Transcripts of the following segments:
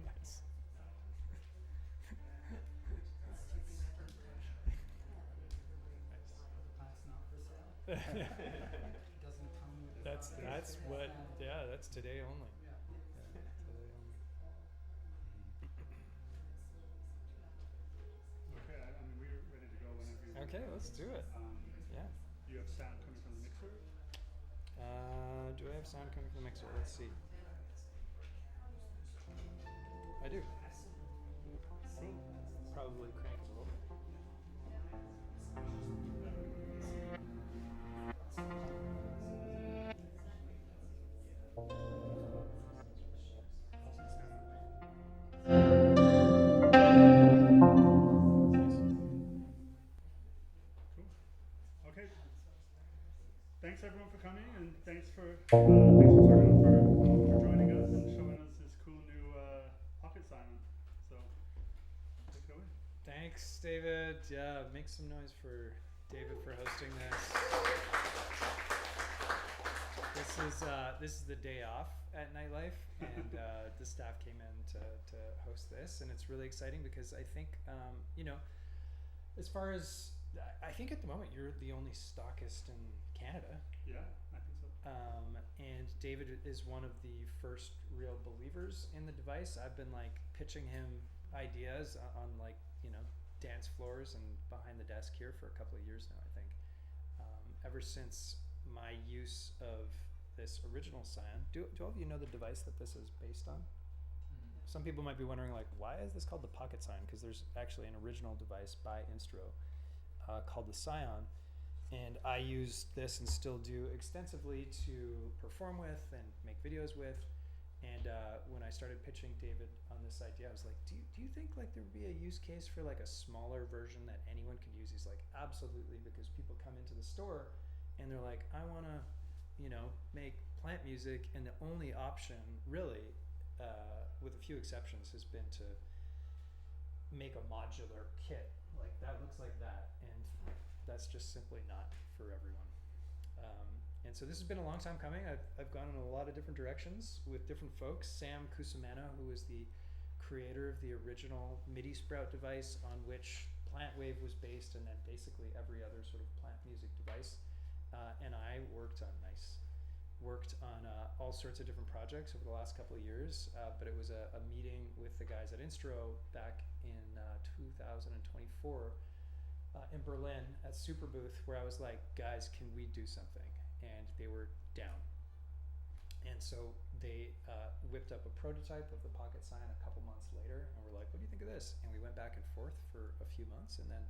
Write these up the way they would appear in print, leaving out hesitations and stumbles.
Nice. That's what, yeah, that's today only. Yeah, today only. Okay, I mean, we're ready to go whenever you want. Okay, let's do it. Yeah. Do you have sound coming from the mixer? Do I have sound coming from the mixer? Let's see. I do. Probably crank it a little bit. How's it sound? Cool. Okay. Thanks everyone for coming, and thanks for Turner for joining us and showing us this cool new Pocket Scion. So, take it away. Thanks, David. Yeah, make some noise for David for hosting this. This is the day off at Nightlife, and the staff came in to host this, and it's really exciting because I think as far as I think at the moment you're the only stockist in Canada. Yeah, I think so. And David is one of the first real believers in the device. I've been like pitching him ideas on like dance floors and behind the desk here for a couple of years now, I think. Ever since my use of this original Scion. Do all of you know the device that this is based on? Some people might be wondering, like, why is this called the Pocket Scion? Because there's actually an original device by Instruo called the Scion. And I use this and still do extensively to perform with and make videos with. And when I started pitching David on this idea, I was like, do you think like there would be a use case for like a smaller version that anyone could use? He's like, absolutely, because people come into the store and they're like, I want to, make plant music, and the only option really, with a few exceptions, has been to make a modular kit. Like that looks like that, and that's just simply not for everyone. And so this has been a long time coming. I've gone in a lot of different directions with different folks. Sam Cusimano, who was the creator of the original MIDI Sprout device on which PlantWave was based, and then basically every other sort of plant music device. And I worked on all sorts of different projects over the last couple of years, but it was a meeting with the guys at Instruo back in 2024 in Berlin at Super Booth, where I was like, guys, can we do something? And they were down. And so they whipped up a prototype of the Pocket Scion a couple months later, and we're like, what do you think of this? And we went back and forth for a few months, and then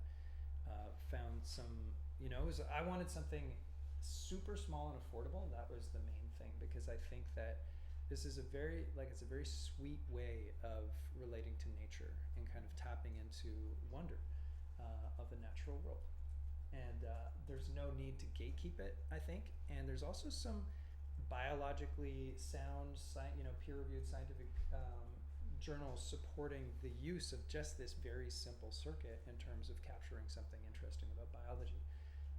found some, I wanted something super small and affordable. That was the main thing, because I think that this is it's a very sweet way of relating to nature and kind of tapping into wonder of the natural world. And there's no need to gatekeep it, I think. And there's also some biologically sound, peer-reviewed scientific journals supporting the use of just this very simple circuit in terms of capturing something interesting about biology.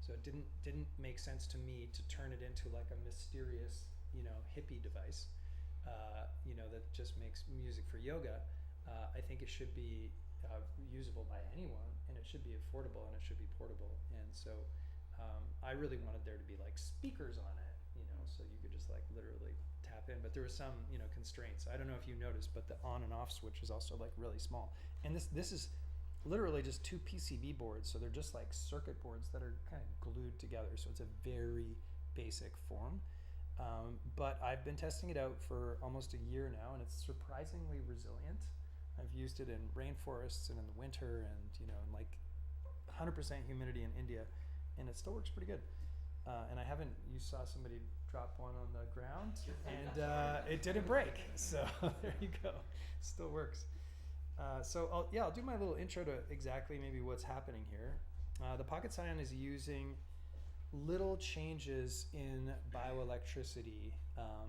So it didn't make sense to me to turn it into like a mysterious, hippie device, that just makes music for yoga. I think it should be usable by anyone, and it should be affordable, and it should be portable. And so I really wanted there to be like speakers on it, so you could just like literally tap in. But there were some, constraints. I don't know if you noticed, but the on and off switch is also like really small. And this is literally just two PCB boards, so they're just like circuit boards that are kind of glued together. So it's a very basic form. But I've been testing it out for almost a year now, and it's surprisingly resilient. I've used it in rainforests and in the winter, and in like 100% humidity in India, and it still works pretty good. And you saw somebody drop one on the ground, and it didn't break. So there you go, still works. So I'll do my little intro to exactly maybe what's happening here. The Pocket Scion is using little changes in bioelectricity.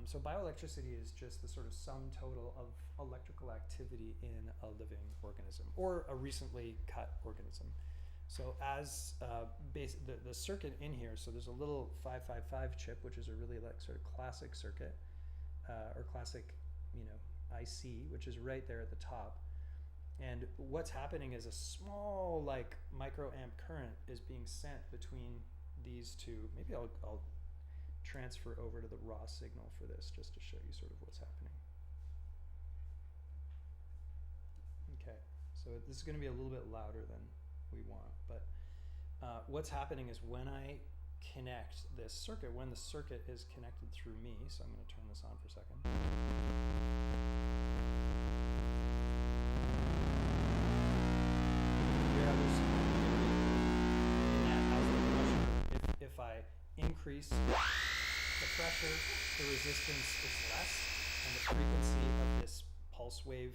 So bioelectricity is just the sort of sum total of electrical activity in a living organism or a recently cut organism. So as the circuit in here, so there's a little 555 chip, which is a really like sort of classic circuit or classic, IC, which is right there at the top. And what's happening is a small like microamp current is being sent between these two. Maybe I'll transfer over to the raw signal for this just to show you sort of what's happening. Okay, so this is going to be a little bit louder than we want, but what's happening is when I connect this circuit, when the circuit is connected through me, so I'm going to turn this on for a second. If I increase the pressure, the resistance is less, and the frequency of this pulse wave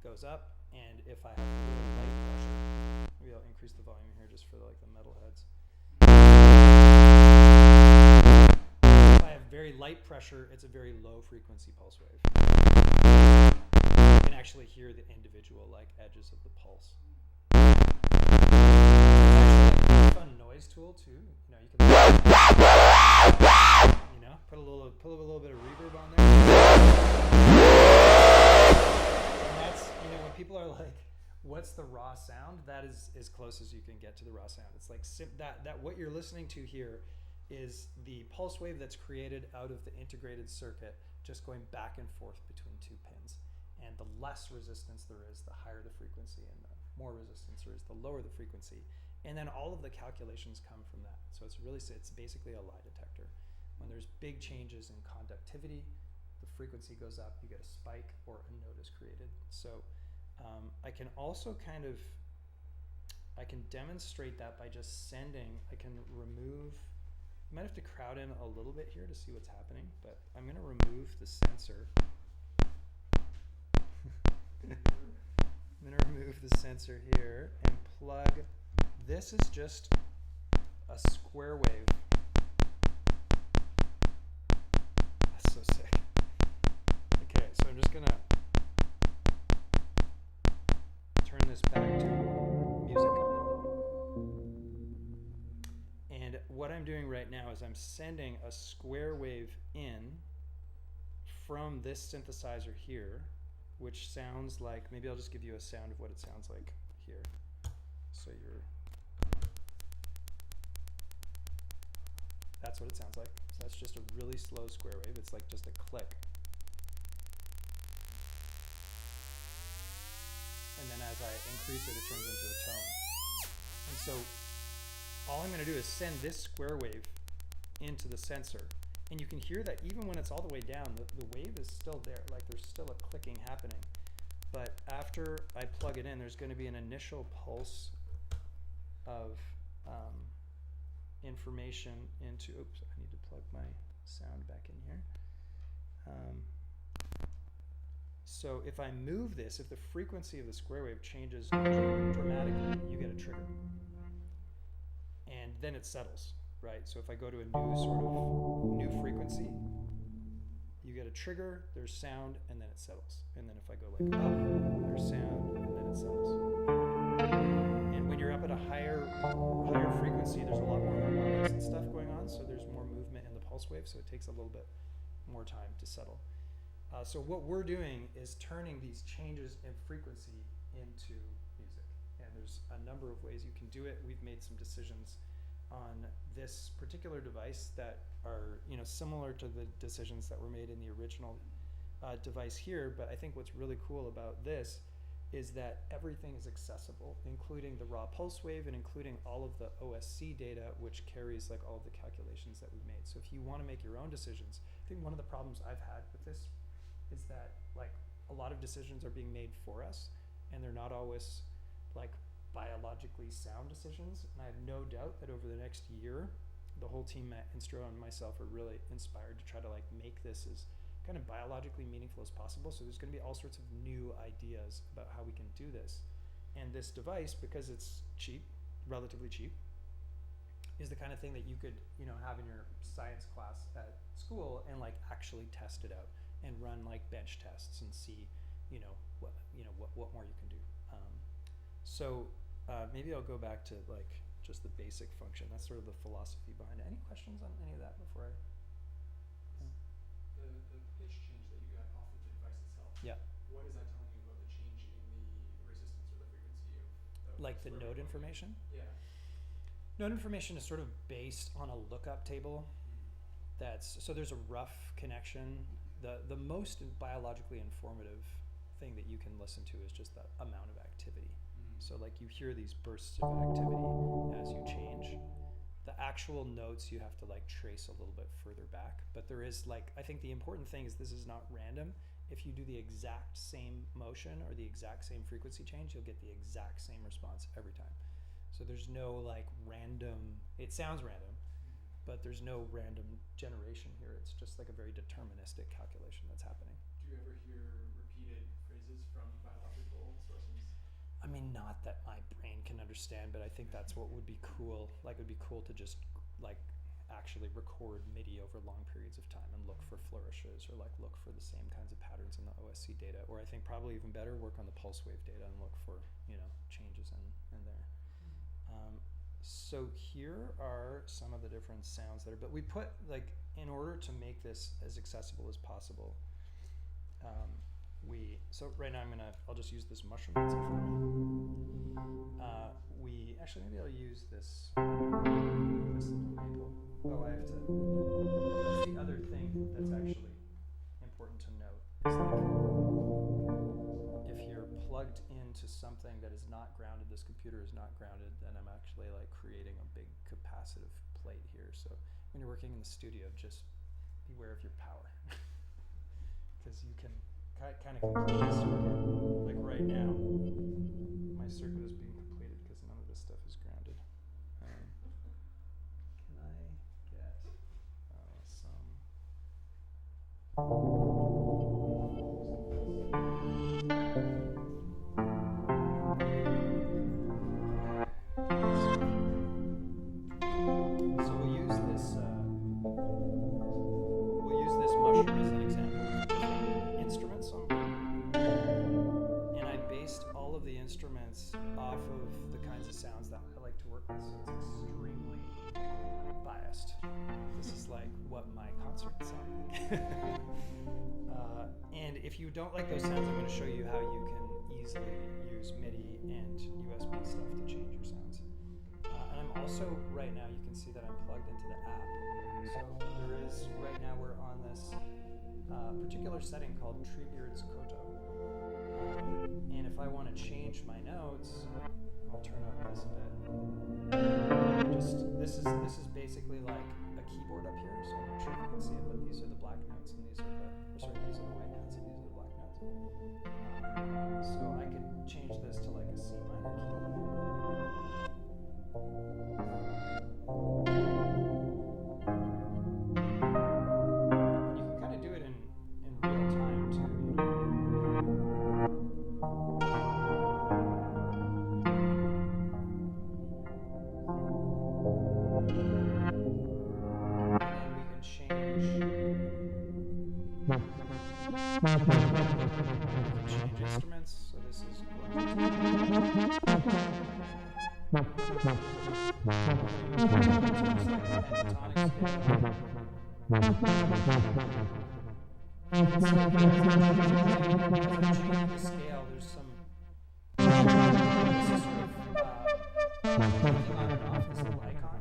goes up. And if I have a little light pressure, maybe I'll increase the volume here just for like the metal heads. If I have very light pressure, it's a very low frequency pulse wave. You can actually hear the individual like edges of the pulse. Fun noise tool too. You know, you can put a little bit of reverb on there. And that's, when people are like, what's the raw sound? That is as close as you can get to the raw sound. It's like that what you're listening to here is the pulse wave that's created out of the integrated circuit, just going back and forth between two pins. And the less resistance there is, the higher the frequency, and the more resistance there is, the lower the frequency. And then all of the calculations come from that. So it's basically a lie detector. When there's big changes in conductivity, the frequency goes up, you get a spike, or a note is created. So I can also I can demonstrate that by just I can remove, you might have to crowd in a little bit here to see what's happening, but I'm going to remove the sensor. I'm going to remove the sensor here and plug. This is just a square wave. That's so sick. Okay, so I'm just going to turn this back to music. And what I'm doing right now is I'm sending a square wave in from this synthesizer here, which sounds like, maybe I'll just give you a sound of what it sounds like here. So that's what it sounds like. So that's just a really slow square wave. It's like just a click. And then as I increase it, it turns into a tone. And so all I'm going to do is send this square wave into the sensor. And you can hear that even when it's all the way down, the wave is still there. Like there's still a clicking happening. But after I plug it in, there's going to be an initial pulse of information into, oops, I need to plug my sound back in here. So if I move this, if the frequency of the square wave changes dramatically, you get a trigger. And then it settles, right? So if I go to a new frequency, you get a trigger, there's sound, and then it settles. And then if I go like up, there's sound, and then it settles. And when you're up at a higher frequency, there's a lot more harmonics and stuff going on, so there's more movement in the pulse wave, so it takes a little bit more time to settle. So what we're doing is turning these changes in frequency into music. And there's a number of ways you can do it. We've made some decisions on this particular device that are, similar to the decisions that were made in the original device here. But I think what's really cool about this is that everything is accessible, including the raw pulse wave and including all of the OSC data, which carries like all of the calculations that we've made. So if you want to make your own decisions, I think one of the problems I've had with this is that like a lot of decisions are being made for us, and they're not always like biologically sound decisions. And I have no doubt that over the next year, the whole team at Instruo and myself are really inspired to try to like make this as kind of biologically meaningful as possible. So there's going to be all sorts of new ideas about how we can do this. And this device, because it's cheap, relatively cheap, is the kind of thing that you could, have in your science class at school and like actually test it out and run like bench tests and see, what more you can do. So maybe I'll go back to like just the basic function. That's sort of the philosophy behind it. Any questions on any of that before I? The pitch change that you got off of the device itself, Yeah. What is that telling you about the change in the resistance or the frequency of Like the where node we're going? information? Yeah. Node information is sort of based on a lookup table. So there's a rough connection. The most biologically informative thing that you can listen to is just the amount of activity. So like you hear these bursts of activity as you change. The actual notes you have to like trace a little bit further back, but there is like, I think the important thing is this is not random. If you do the exact same motion or the exact same frequency change, you'll get the exact same response every time. So there's no like random, it sounds random, but there's no random generation here. It's just like a very deterministic calculation that's happening. Do you ever hear repeated phrases from biological sources? I mean, not that my brain can understand, but I think that's what would be cool. Like, it would be cool to just like actually record MIDI over long periods of time and look for flourishes or like look for the same kinds of patterns in the OSC data. Or I think probably even better, work on the pulse wave data and look for, you know, changes in there. So here are some of the different sounds that are, but we put like, in order to make this as accessible as possible, so right now I'll just use this mushroom that's in front of me. Actually maybe I'll use this little maple. Oh, I have to, that's the other thing that's actually important to note, is like, if you're plugged into something that is not grounded, this computer is not grounded, then I'm actually like creating a big capacitive plate here. So when you're working in the studio, just beware of your power. Because you can kind of complete the circuit. Like right now, my circuit is being completed because none of this stuff is grounded. Can I get some? So we'll use this mushroom as an example of instruments on board. And I based all of the instruments off of the kinds of sounds that I like to work with, so it's extremely biased. This is like what my concerts sound like. And if you don't like those sounds, I'm going to show you how you can easily use MIDI and USB stuff to change your sounds. And I'm also, right now, you can see that I'm plugged into the app. So there is, right now we're on this particular setting called Treebeard's Koto. And if I want to change my notes, I'll turn up this a bit. This is basically like a keyboard up here, so I'm not sure if you can see it, but these are the black notes and these are these are the white notes and these are the black notes. So I could change this to like a C minor key. You can kind of do it in real time too, you know. And we can change instruments. So this is the scale. There's some this is sort of clicking on and off this little icon.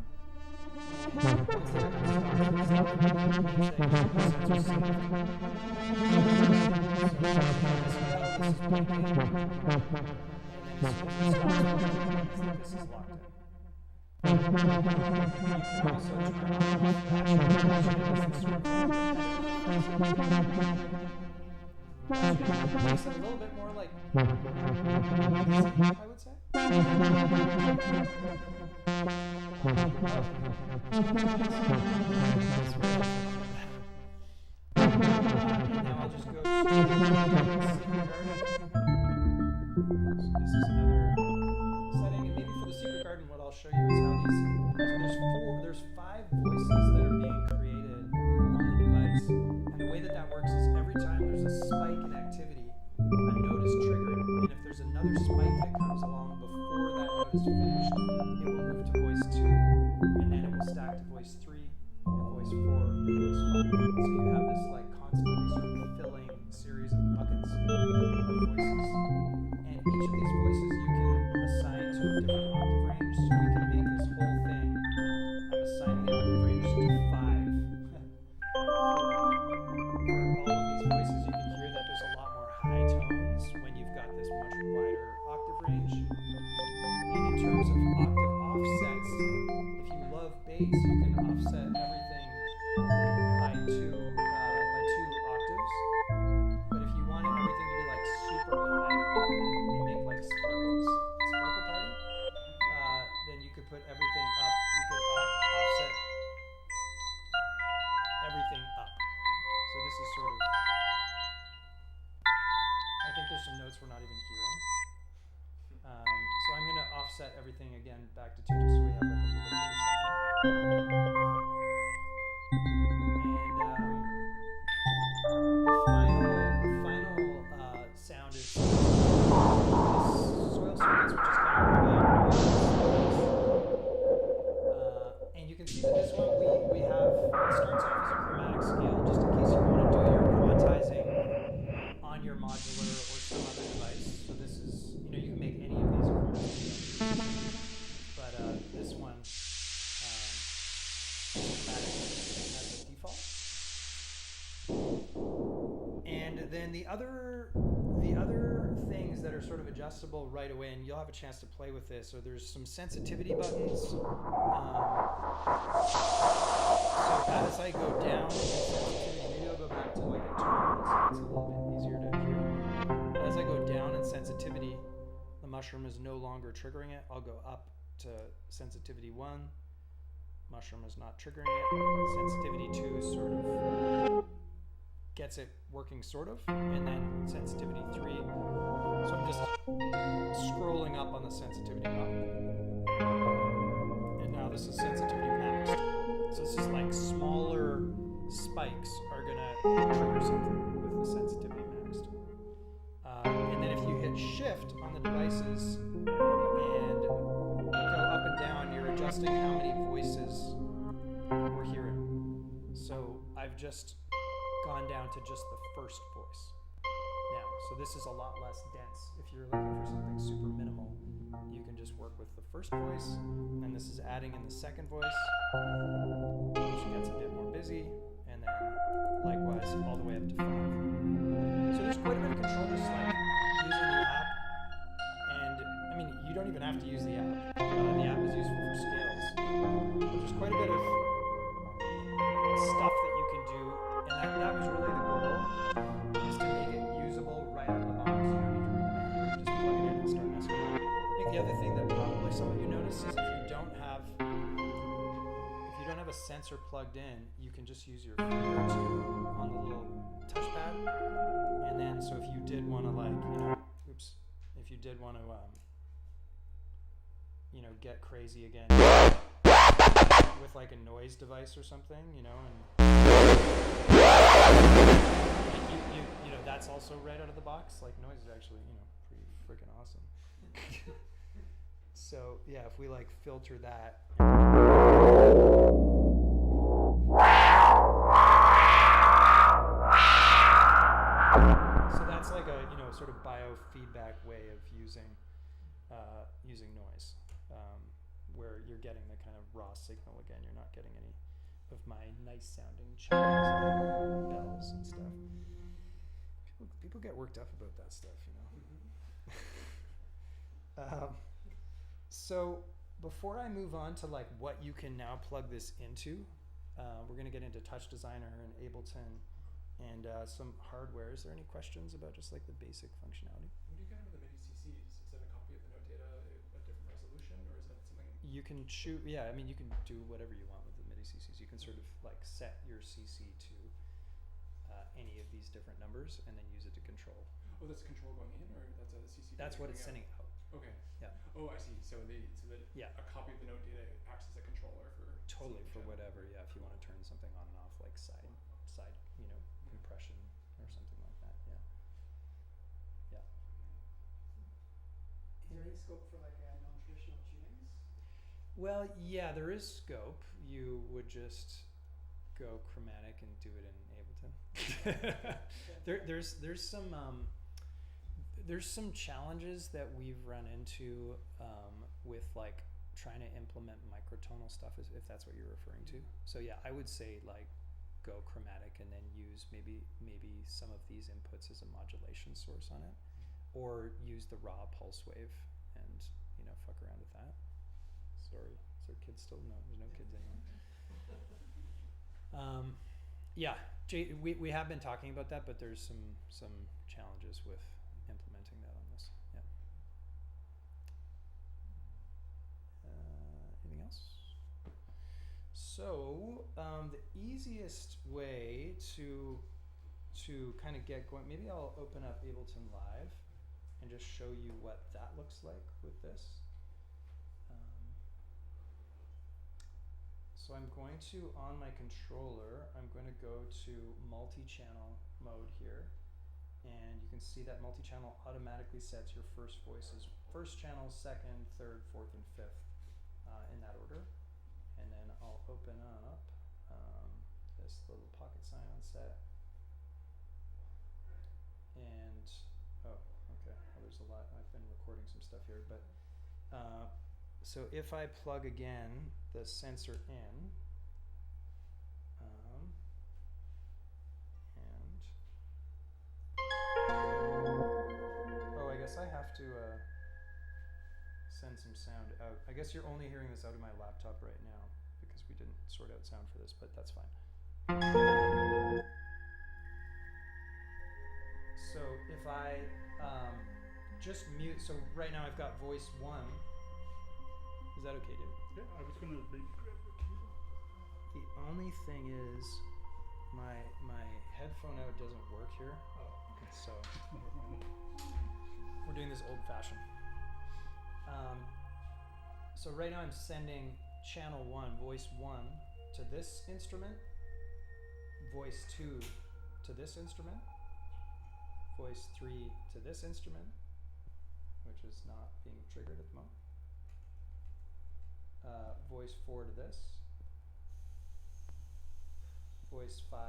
This is locked in. You can also turn makes it a little bit more like I would say. And now I'll just go to this is another setting, and maybe for the secret garden what I'll show you is how these, so there's 5 voices that are being created on the device, and the way that works is every time there's a spike in activity, a note is triggered, and if there's another spike that comes along before that note is finished, it will move to voice 2, and then it will stack to voice 3, and voice 4, and voice 5. So you have this like constantly sort of filling series of buckets. case, you can offset everything by two octaves. But if you wanted everything to be like super high and make like sparkle party, then you could put everything up. You could offset everything up. So this is sort of, I think there's some notes we're not even hearing. So I'm going to offset everything again back to 2 just so we have like a little bit of bass. And the final sound is this soil circuits, which is kind of and you can see that this one we have, it starts off as a chromatic scale just in case you want to do your quantizing on your modular or some other device. So this is, you can make any of these chromatic scales. But this one is chromatic as a default. And then the other things that are sort of adjustable right away, and you'll have a chance to play with this, so there's some sensitivity buttons. So as I go down in sensitivity, maybe I'll go back to like a tone so it's a little bit easier to hear. As I go down in sensitivity, the mushroom is no longer triggering it. I'll go up to sensitivity 1. Mushroom is not triggering it. Sensitivity 2 is sort of gets it working sort of, and then sensitivity 3. So I'm just scrolling up on the sensitivity knob. And now this is sensitivity maxed. So this is like smaller spikes are gonna trigger something with the sensitivity maxed. And then if you hit shift on the devices and go up and down, you're adjusting how many voices we're hearing. So I've just gone down to just the first voice now. So this is a lot less dense. If you're looking for something super minimal, you can just work with the first voice, and this is adding in the second voice, which gets a bit more busy, and then likewise all the way up to 5. So there's quite a bit of control just like using the app, and I mean you don't even have to use the app. The app is useful for scales. But there's quite a bit of stuff that you can do. And that was really the goal, is to make it usable right out of the box. You don't need to read the manual, you just plug it in and start messing with it. I think the other thing that probably some of you notice is if you don't have a sensor plugged in, you can just use your finger on the little touchpad. And then so if you did want to if you did want to get crazy again with like a noise device or something, and that's also right out of the box. Like noise is actually, pretty freaking awesome. So yeah, if we like filter that. So that's like a, sort of biofeedback way of using noise, where you're getting the kind of raw signal again. You're not getting any of my nice sounding chimes and bells and stuff. People get worked up about that stuff, So before I move on to like what you can now plug this into, we're going to get into Touch Designer and Ableton and some hardware. Is there any questions about just like the basic functionality? What do you get out of the MIDI CCs? Is that a copy of the note data at a different resolution, or is that something? You can choose. Yeah, I mean, you can do whatever you want with the MIDI CCs. You can sort of like set your CC to any of these different numbers and then use it to control. Oh, that's control going in, or that's a CC? That's what it's sending out. Okay. Yeah. Oh, I see. So a copy of the note data acts as a controller for totally for whatever. Yeah, if you want to turn something on and off, like side, compression or something like that. Yeah. Yeah. Is there any scope for like non-traditional tunings? Well, yeah, there is scope. You would just go chromatic and do it in Ableton. There's some challenges that we've run into with like trying to implement microtonal stuff, if that's what you're referring to. So yeah, I would say like go chromatic and then use maybe some of these inputs as a modulation source on it, or use the raw pulse wave and fuck around with that. Sorry, is there kids still? No, there's no kids anymore. Yeah, we have been talking about that, but there's some challenges with implementing that on this. Yeah. Anything else? So the easiest way to kind of get going, maybe I'll open up Ableton Live and just show you what that looks like with this. So I'm going to, on my controller, I'm going to go to multi-channel mode here, and you can see that multi-channel automatically sets your first voices, first channel, second, third, fourth, and fifth, in that order. And then I'll open up this little Pocket Scion set, and oh, okay, well, there's a lot, I've been recording some stuff here, but so if I plug again the sensor in, and oh, I guess I have to send some sound out. I guess you're only hearing this out of my laptop right now because we didn't sort out sound for this, but that's fine. So if I just mute, so right now I've got voice 1. Is that okay, David? Yeah, I was gonna maybe grab the cable. The only thing is my headphone out doesn't work here. Oh, okay. So Never mind. we're doing this old fashioned. So right now I'm sending channel 1, voice 1 to this instrument, voice 2 to this instrument, voice 3 to this instrument, which is not being triggered at the moment. Voice 4 to this, voice 5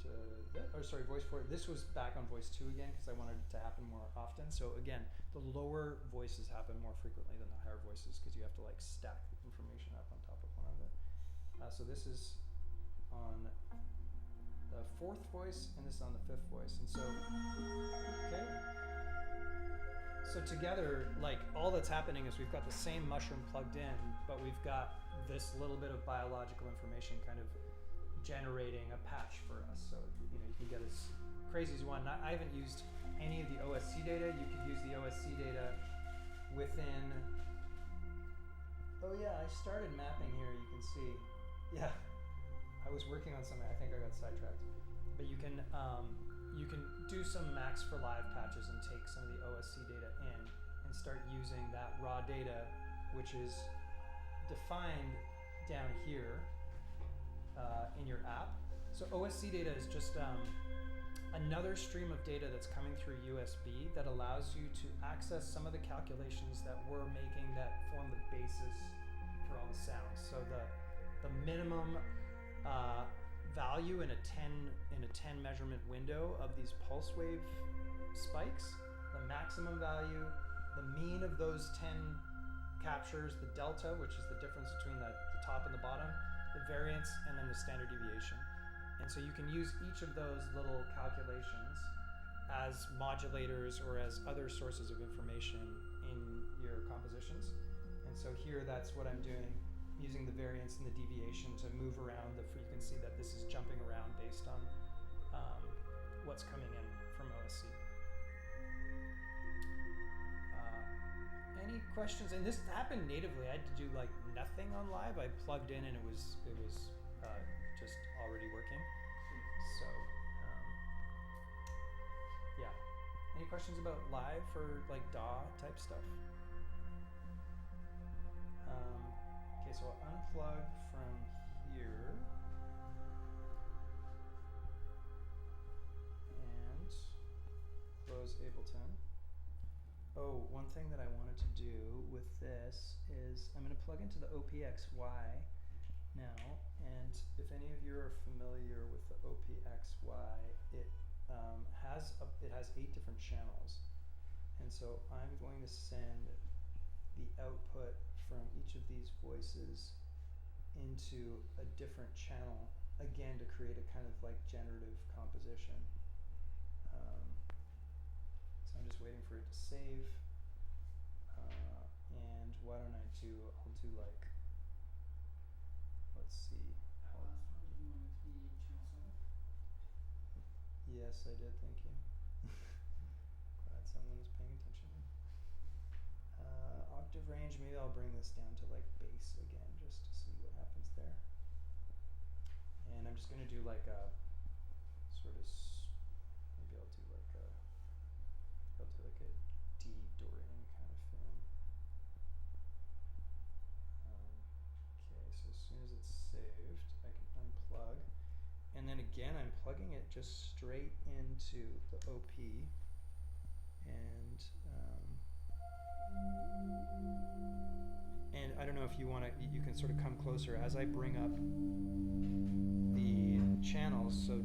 to this, or sorry, voice 4, this was back on voice 2 again because I wanted it to happen more often. So again, the lower voices happen more frequently than the higher voices because you have to like stack the information up on top of one another. So this is on the 4th voice and this is on the 5th voice. And so, okay. So together, like all that's happening is we've got the same mushroom plugged in, but we've got this little bit of biological information kind of generating a patch for us. So, you know, you can get as crazy as you want. I haven't used any of the OSC data. You could use the OSC data within, oh yeah, I started mapping here, you can see. Yeah, I was working on something, I think I got sidetracked. But you can do some max for live patches and take some of the OSC data in and start using that raw data, which is defined down here in your app. So OSC data is just another stream of data that's coming through USB that allows you to access some of the calculations that we're making that form the basis for all the sounds. So the minimum value in a 10 measurement window of these pulse wave spikes, the maximum value, the mean of those 10 captures, the delta, which is the difference between the top and the bottom, the variance, and then the standard deviation. And so you can use each of those little calculations as modulators or as other sources of information in your compositions. And so here that's what I'm doing, using the variance and the deviation to move around. You can see that this is jumping around based on what's coming in from OSC. Any questions? And this happened natively. I had to do like nothing on live. I plugged in and it was just already working. So yeah. Any questions about live or like DAW type stuff? Okay, so I'll unplug from here and close Ableton. Oh, one thing that I wanted to do with this is I'm going to plug into the OPXY now, and if any of you are familiar with the OPXY, it has 8 different channels, and so I'm going to send the output from each of these voices into a different channel, again to create a kind of like generative composition. So I'm just waiting for it to save, and why don't I'll do like, let's see. That last one, did you want it to be Yes, I did. Thank you. Glad someone is paying attention. Octave range. Maybe I'll bring this down to like bass again, just to see what happens there. And I'm just gonna do like a sort of. Maybe I'll do like a. I'll do like a D Dorian kind of thing. Okay, so as soon as it's saved, I can unplug. And then again, I'm plugging it just straight into the OP. And I don't know if you want to, you can sort of come closer as I bring up the channels. So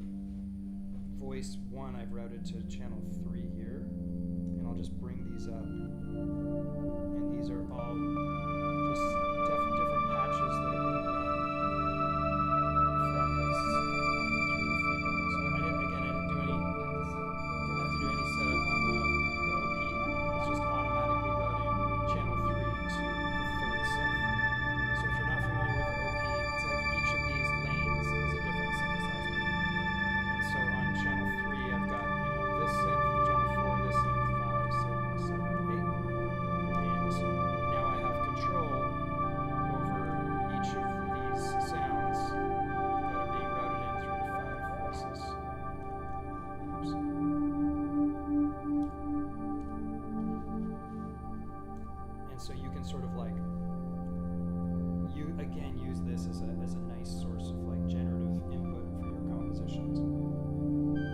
voice 1 I've routed to channel 3 here. And I'll just bring these up. And these are all just different patches that are being run from this through feedback. So I didn't do any setup on the OP. It's just automatically routing channel 3 to the third synth. So if you're not familiar with the OP, it's like each of these lanes is a different synthesizer. And so on channel 3, I've got this synth, channel 4, this synth, 5, 6, 7, 8. And now I have control over each of these sounds that are being routed in through the 5 voices. Oops. And so you can sort of like, you again use this as a nice source of like generative input for your compositions. With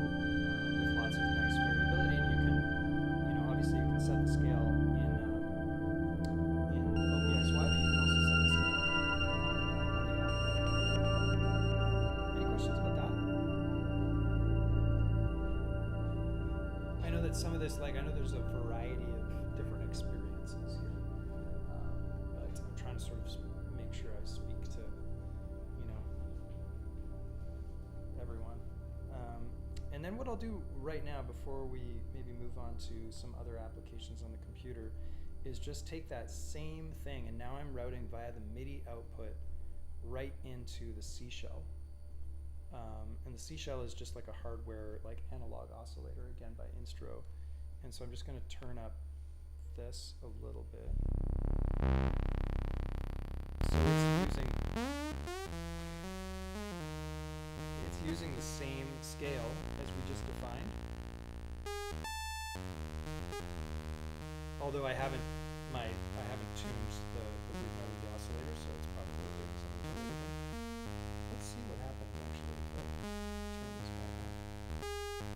lots of nice variability, and you can, obviously you can set the scale in OPXY, but you can also set the scale. Any questions about that? I know that some of this, like, I know there's a variety of different experiences here, but I'm trying to sort of make sure I speak to, everyone. And then what I'll do right now, before we maybe move on to some other applications on the computer, is just take that same thing, and now I'm routing via the MIDI output right into the C shell. And the C shell is just like a hardware, like analog oscillator, again by Instruo. And so I'm just going to turn up this a little bit. So it's using the same scale as we just defined. Although I haven't tuned the root note of the oscillator, so it's probably doing something totally different. Let's see what happens actually if I turn this back on.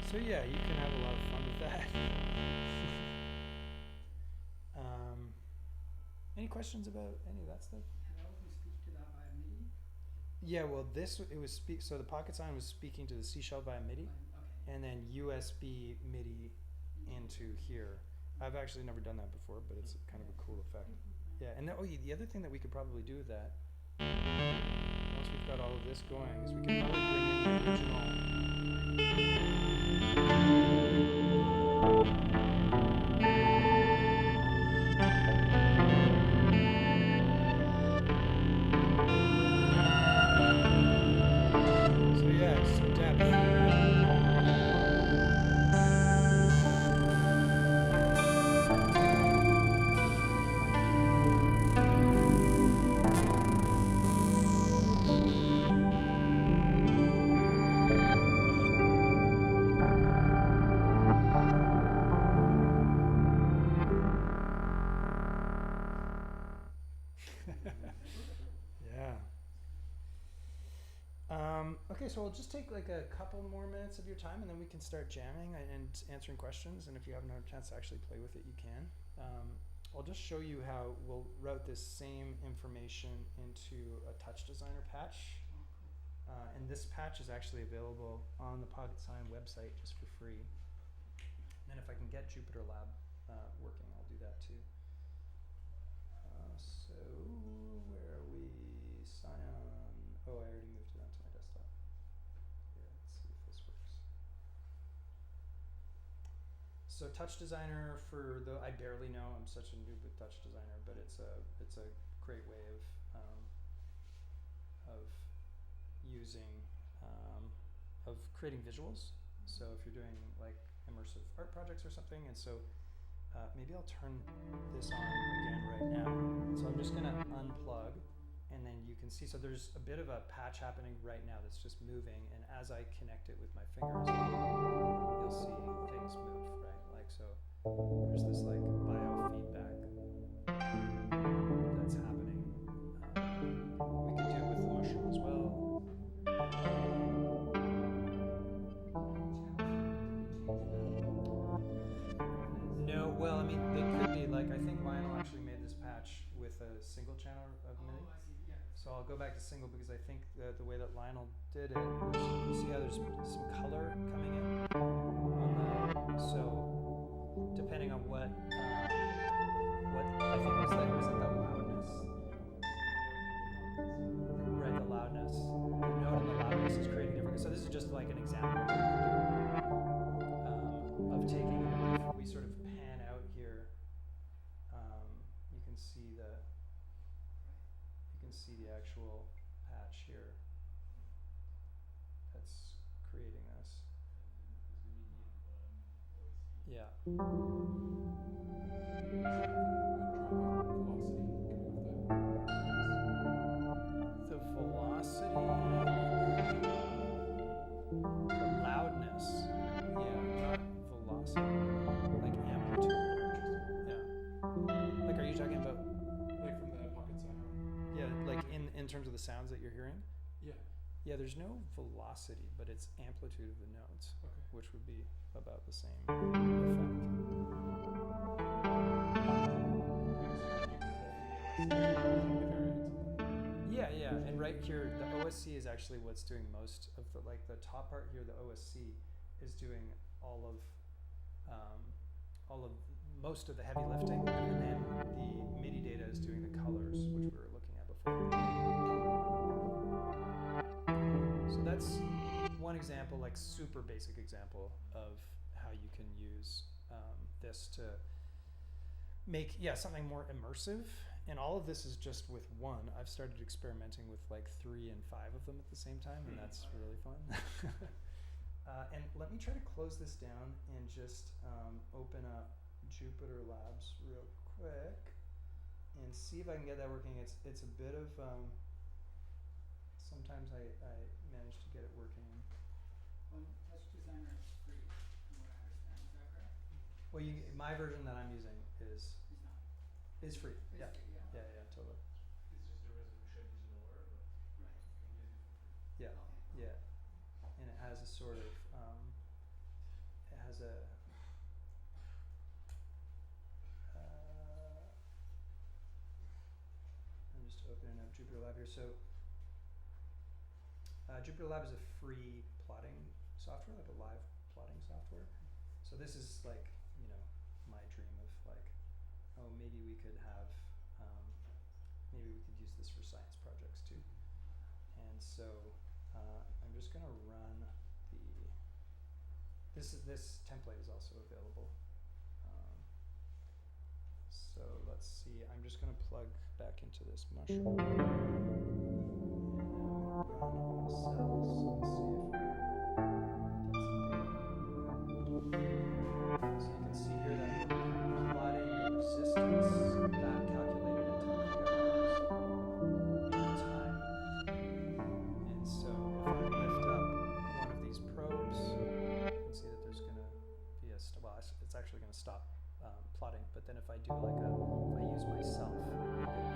So yeah, you can have a lot of fun with that. Any questions about any of that stuff? How do you speak to that via MIDI? Yeah, well, so the Pocket Scion was speaking to the C shell via MIDI, Okay. and then USB MIDI into here. I've actually never done that before, but it's kind of a cool effect. Yeah, and the other thing that we could probably do with that, once we've got all of this going, is we could probably bring in the original. Yeah. Okay, so we'll just take like a couple more minutes of your time, and then we can start jamming and answering questions. And if you haven't had a chance to actually play with it, you can. I'll just show you how we'll route this same information into a touch designer patch. And this patch is actually available on the Pocket Scion website just for free. And if I can get Jupyter Lab working, I'll do that too. So where are we? Scion. Oh, I already moved it onto my desktop. Here, let's see if this works. So Touch Designer, for the I barely know, I'm such a noob with Touch Designer, but it's a great way of using of creating visuals. So if you're doing like immersive art projects or something, and so maybe I'll turn this on again right now. So I'm just gonna unplug, and then you can see, so there's a bit of a patch happening right now that's just moving, and as I connect it with my fingers, you'll see things move, right? Like, so there's this like biofeedback that's happening. We can do it with the mushroom as well. No, well, I mean, they could be, like, I think Lionel actually made this patch with a single channel of MIDI. Oh, I see, yeah. So I'll go back to single because I think the way that Lionel did it was, you see how there's some color coming in on the, so depending on what I think was it the loudness. Right, the loudness. The note and the loudness is creating different. So this is just like an example of taking it. If we sort of pan out here, you can see the actual patch here that's creating this. Yeah. The velocity, the loudness, yeah, not velocity, like amplitude. Yeah. Like, are you talking about? Like from the Pocket Scion. Yeah, like in terms of the sounds that you're hearing? Yeah. Yeah, there's no velocity, but it's amplitude of the notes, Okay. which would be about the same effect. Yeah, yeah, and right here, the OSC is actually what's doing most of the, like the top part here, the OSC is doing all of most of the heavy lifting, and then the MIDI data is doing the colors, which we were looking at before. So that's one example, like super basic example of how you can use this to make, something more immersive. And all of this is just with one. I've started experimenting with like 3 and 5 of them at the same time, and that's really fun. And let me try to close this down and just open up Jupyter Labs real quick and see if I can get that working. It's a bit of, sometimes I manage to get it working. Well, Touch Designer is free, from what I understand, is that correct? Well, my version that I'm using is It's not. free. It's Yeah. free, yeah. Yeah, totally. It's just the resolution is lower, but Right. you can use it for free. Yeah, Okay. yeah. And it has a sort of, it has a, I'm just opening up Jupyter Lab here. So, Jupyter Lab is a free plotting software, like a live plotting software. So this is like, my dream of like, oh, maybe we could have, maybe we could use this for science projects too. And so I'm just gonna run this template is also available. So let's see, I'm just gonna plug back into this mushroom. And run all the cells and see if so you can see here that we're plotting the resistance that calculated into megahertz in time. And so if I lift up one of these probes, you can see that there's going to be a, it's actually going to stop plotting. But then if I do if I use myself,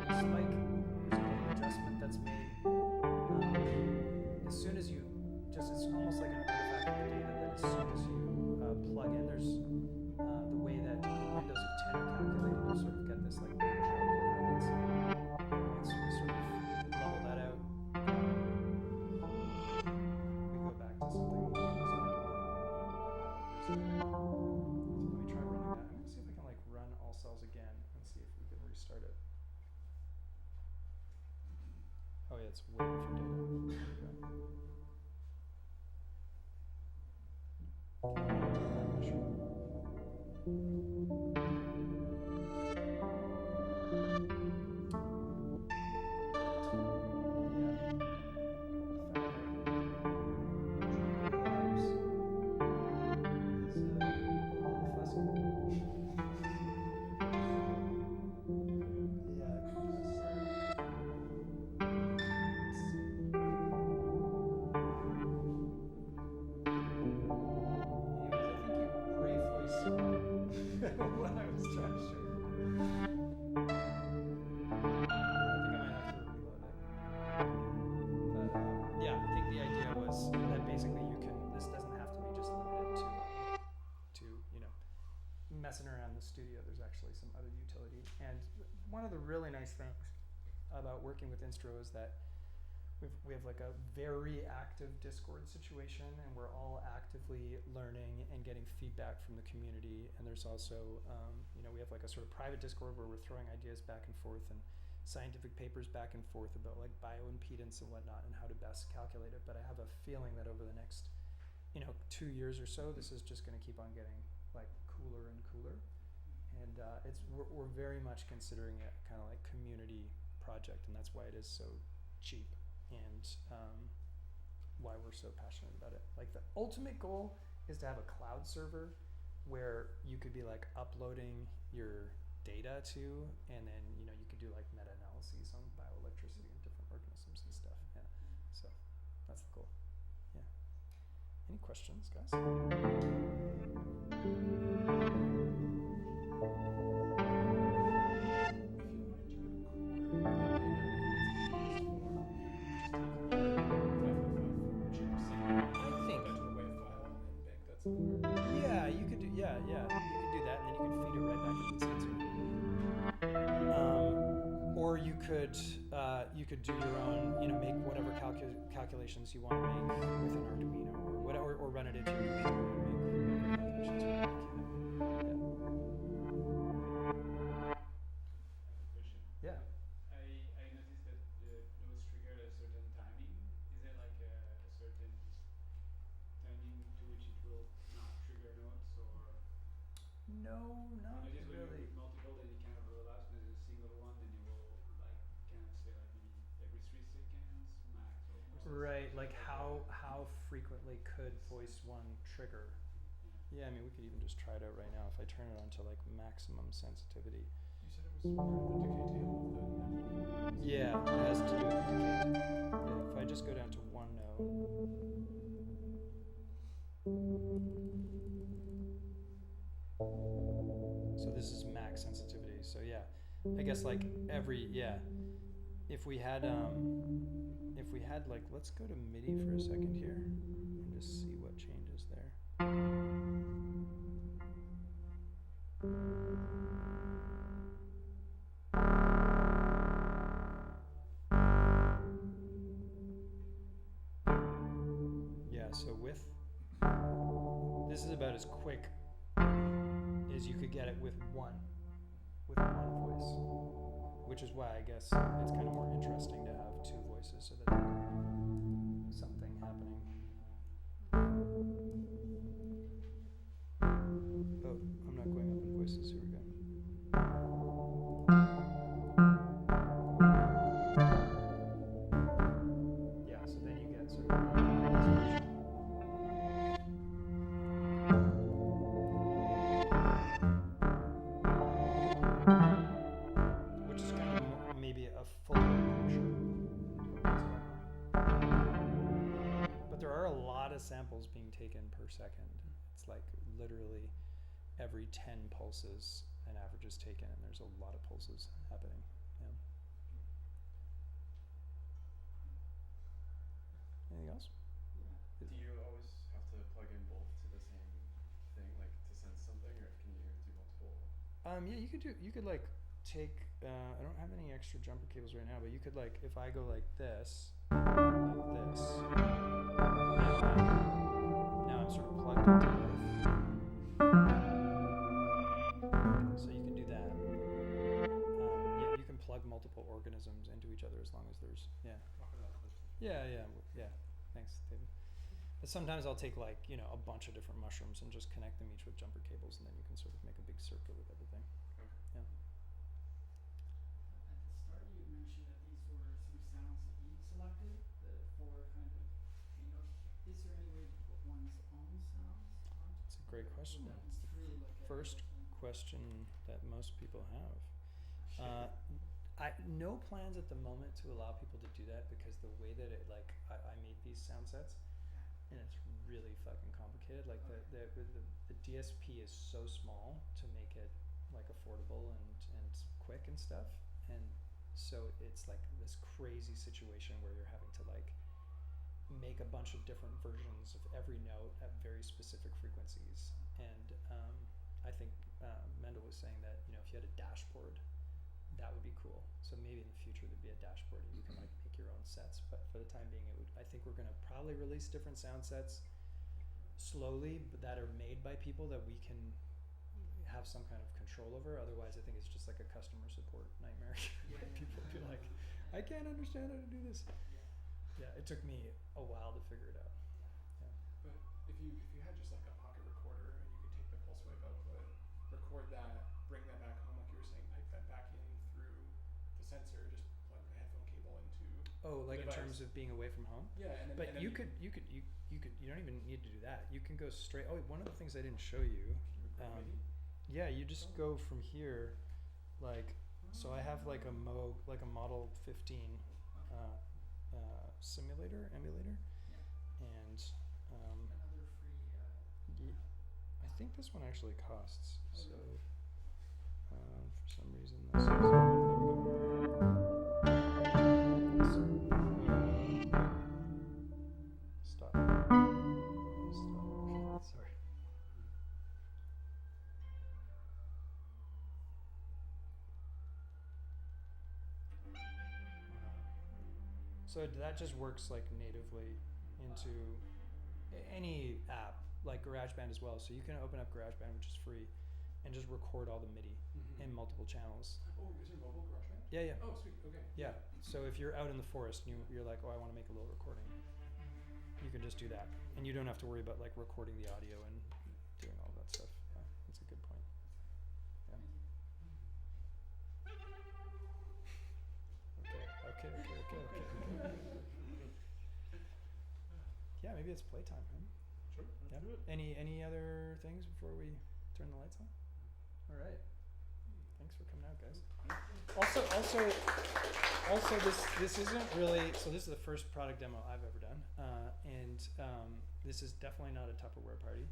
a spike, it's waiting for data. There we go. What I was trying to show you. I think I might have to reload it. But yeah, I think the idea was that basically this doesn't have to be just limited to messing around the studio. There's actually some other utility. And one of the really nice things about working with Instruo is that we have like a very active Discord situation, and we're all actively learning and getting feedback from the community. And there's also, we have like a sort of private Discord where we're throwing ideas back and forth and scientific papers back and forth about like bioimpedance and whatnot and how to best calculate it. But I have a feeling that over the next, 2 years or so, this is just going to keep on getting like cooler and cooler. And we're very much considering it kind of like community project, and that's why it is so cheap. And why we're so passionate about it. Like the ultimate goal is to have a cloud server where you could be like uploading your data to, and then you could do like meta-analyses on bioelectricity and different organisms and stuff. Yeah, so that's the goal. Yeah. Any questions, guys? Yeah, you could do you could do that, and then you could feed it right back into the sensor. Or you could do your own, make whatever calculations you want to make with an Arduino or whatever, or run it into your computer and make whatever calculations you want to make. Yeah. I noticed that the nodes trigger a certain timing. Is there like a certain timing to which it will not trigger nodes, or? No, not I noticed when really. you multiple, then it kind of overlaps. When there's a single one, then you will like kind of say like maybe every 3 seconds max, almost. Right, like how frequently could voice one trigger? Yeah, I mean we could even just try it out right now. If I turn it on to like maximum sensitivity. You said it was part of the decay tail of the network. Yeah, it has to do with the decay. Yeah, if I just go down to one node. So this is max sensitivity. So yeah, I guess like if we had like, let's go to MIDI for a second here and just see what changes there. Yeah, so this is about as quick as you could get it with one voice, which is why I guess it's kind of more interesting to have 2 voices so that there's something happening. Oh, I'm not going up in voices. Here we go. Yeah, so then you get sort of which is kind of maybe a fuller picture. But there are a lot of samples being taken per second. It's like literally every 10 pulses an average is taken, and there's a lot of pulses happening. Yeah. Anything else? Do you always have to plug in both to the same thing, like to sense something, or can you do multiple? Yeah, you could like take, I don't have any extra jumper cables right now, but you could like, if I go like this, now I'm sort of plugged into both. So you can do that. Yeah, you can plug plug multiple organisms into each other as long as there's Crocodile clips. yeah. Thanks, David. But sometimes I'll take like, you know, a bunch of different mushrooms and just connect them each with jumper cables, and then you can sort of make a big circuit with everything. Yeah. At the start, you mentioned that these were some sounds that you selected, the four kind of main notes. Is there any way to put one's own sounds onto? It's a great question. Would that It's the be through like a first built-in- question that most people have. No plans at the moment to allow people to do that, because the way that it like I made these sound sets, and it's really fucking complicated. Like the DSP is so small to make it like affordable and quick and stuff, and so it's like this crazy situation where you're having to like make a bunch of different versions of every note at very specific frequencies. And I think Mendel was saying that, you know, if you had a dashboard, that would be cool. So maybe in the future there'd be a dashboard and you can like make your own sets. But for the time being, I think we're gonna probably release different sound sets slowly, but that are made by people that we can have some kind of control over. Otherwise, I think it's just like a customer support nightmare. People be like, I can't understand how to do this. Yeah, it took me a while to figure it out. But if you had just like a pocket recorder and you could take the pulse wave output, record that, bring that back home, like you were saying, pipe that back in through the sensor, just plug the headphone cable into. Oh, like in device. terms of being away from home? Yeah, and then But you could you don't even need to do that. You can go straight. Oh, one of the things I didn't show you. MIDI. Yeah, you just go from here, like, so I have like a Model 15 emulator, and Another free, I think this one actually costs. Oh, So really? for some reason this is, there we go. Stop. Sorry. So that just works like natively into any app, like GarageBand as well. So you can open up GarageBand, which is free, and just record all the MIDI in multiple channels. Oh, is there mobile GarageBand? Yeah. Oh, sweet. Okay. Yeah. So if you're out in the forest and you're like, oh, I want to make a little recording, you can just do that, and you don't have to worry about like recording the audio and doing all that stuff. Yeah, that's a good point. Yeah. Okay. Yeah, maybe it's playtime. Huh? Sure, let's Yeah. do it. Any other things before we turn the lights on? All right. Thanks for coming out, guys. Also, this isn't really. So this is the first product demo I've ever done, and this is definitely not a Tupperware party.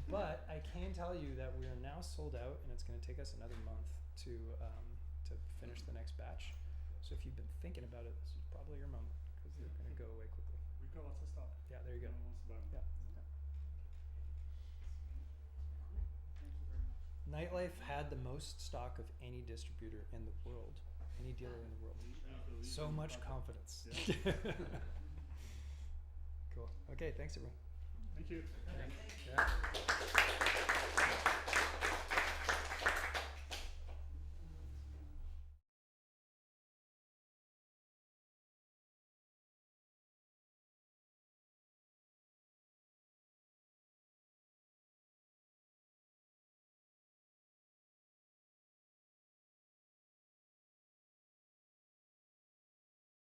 But I can tell you that we are now sold out, and it's going to take us another month to finish the next batch. So if you've been thinking about it, this is probably your moment, because they're going to go away quickly. We've got lots of stock. Yeah, there you go. No one wants to buy one. Yeah. Thank you very much. Nightlife had the most stock of any distributor in the world, any dealer in the world. So much confidence. Yeah. Cool. Okay, thanks everyone. Thank you. Yeah.